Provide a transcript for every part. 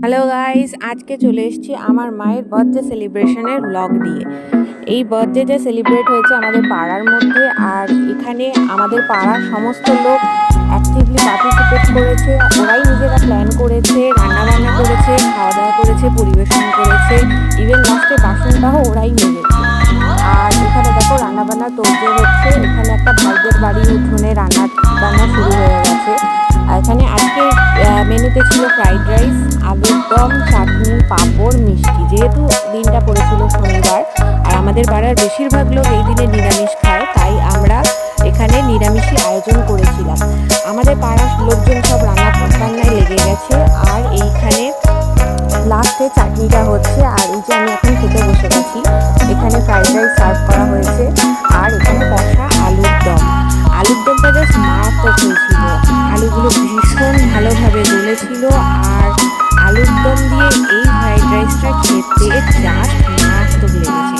Hello guys, আজকে চলে এসেছি আমার মায়ের বার্থডে সেলিব্রেশনের ব্লগ দিয়ে। এই বার্থডেটা সেলিব্রেট হয়েছে আমাদের পাড়ার মধ্যে, আর এখানে আমাদের পাড়ার সমস্ত লোক অ্যাক্টিভলি পার্টিসিপেট করেছে। ওরাই নিজেরা প্ল্যান করেছে, রান্নাবান্না করেছে, খাওয়া দাওয়া করেছে, পরিবেশন করেছে, ইভেন লাস্টে বাসনটাও ওরাই মেরেছে। আর এখানে দেখো রান্নাবান্না তোড়জোড় হচ্ছে। এখানে একটা ভাইদের বাড়ির উঠোনে রান্না বান্না শুরু হয়ে গেছে। আর এখানে আজকে মেনুতে ছিল ফ্রাইড রাইস, আলুর দম, চাটনি, পাঁপড়, মিষ্টি। যেহেতু দিনটা পড়েছিল শনিবার আর আমাদের পাড়ার বেশিরভাগ লোক এই দিনে নিরামিষ খায়, তাই আমরা এখানে নিরামিষই আয়োজন করেছিলাম। আমাদের পাড়ার লোকজন সব বান্নায় লেগে গেছে। আর এইখানে লাস্টে চাটনিটা হচ্ছে। আর এই যে আমি এখন খেতে বসে গেছি। এখানে ফ্রাইড রাইস সার্ভ করা হয়েছে, আর এখানে কষা আলুর দম। আলুর দমটা জাস্ট মারাত্মক হয়েছিল। আলুগুলো ভীষণ ভালোভাবে গলেছিল, আর আলুর দম দিয়ে এই ফ্রাইড রাইসটা খেতে জাস্ট মারাত্মক লেগেছে।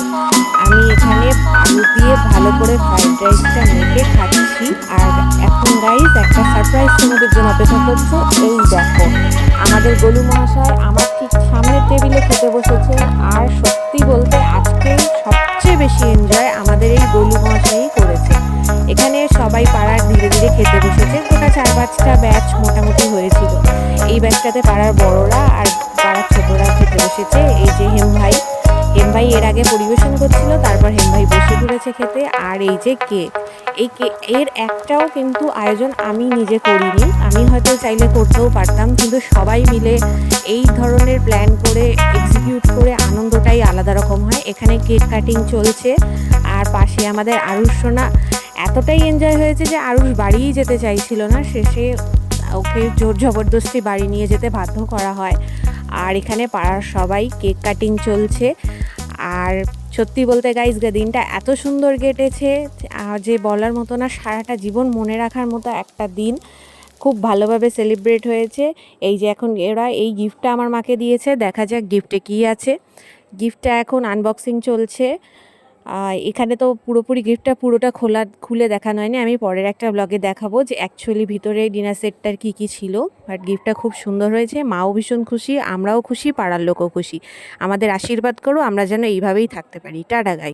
আমি এখানে আলু দিয়ে ভালো করে ফ্রাইড রাইসটা মেখে খাচ্ছি। আর এখন গাইস একটা সারপ্রাইজ তোমাদের জন্য অপেক্ষা করছে। এই দেখো, আমাদের গোলু মহাশয় আমার ঠিক সামনের টেবিলে খেতে বসেছে। আর সত্যি বলতে আজকে সবচেয়ে বেশি এনজয় আমাদের এই গোলু মহাশয়ই করেছে। এখানে সবাই পাড়ার ধীরে ধীরে খেতে বসেছে। গোটা 4-5টা ব্যাচ মোটামুটি হয়েছিল। এই ব্যাচটাতে পাড়ার বড়রা আর পাড়ার ছোটরা খেতে বসেছে। এই যে হেম ভাই এর আগে পরিবেশন করছিল, তারপর হেম ভাই বসে পড়েছে খেতে। আর এই যে কেক, এর একটাও কিন্তু আয়োজন আমি নিজে করিনি। আমি হয়তো চাইলে করতেও পারতাম, কিন্তু সবাই মিলে এই ধরনের প্ল্যান করে এক্সিকিউট করে আনন্দটাই আলাদা রকম হয়। এখানে কেক কাটিং চলছে, আর পাশে আমাদের আরুষ সোনা এতটাই এনজয় হয়েছে যে আরুষ বাড়িই যেতে চাইছিল না। শেষে ওকে জোর জবরদস্তি বাড়ি নিয়ে যেতে বাধ্য করা হয়। আর এখানে পাড়ার সবাই কেক কাটিং চলছে। আর সত্যি বলতে গাইজ দিনটা এত সুন্দর কেটেছে যে বলার মতো না। সারাটা জীবন মনে রাখার মতো একটা দিন। খুব ভালোভাবে সেলিব্রেট হয়েছে। এই যে এখন এরা এই গিফটটা আমার মাকে দিয়েছে, দেখা যাক গিফটে কী আছে। গিফটটা এখন আনবক্সিং চলছে। এখানে তো পুরোপুরি গিফটটা পুরোটা খুলে দেখানো হয়নি। আমি পরের একটা ব্লগে দেখাবো যে অ্যাকচুয়ালি ভিতরে ডিনার সেটটার কী ছিল। বাট গিফটটা খুব সুন্দর হয়েছে। মাও ভীষণ খুশি, আমরাও খুশি, পাড়ার লোকও খুশি। আমাদের আশীর্বাদ করো আমরা যেন এইভাবেই থাকতে পারি। টাটা গাই।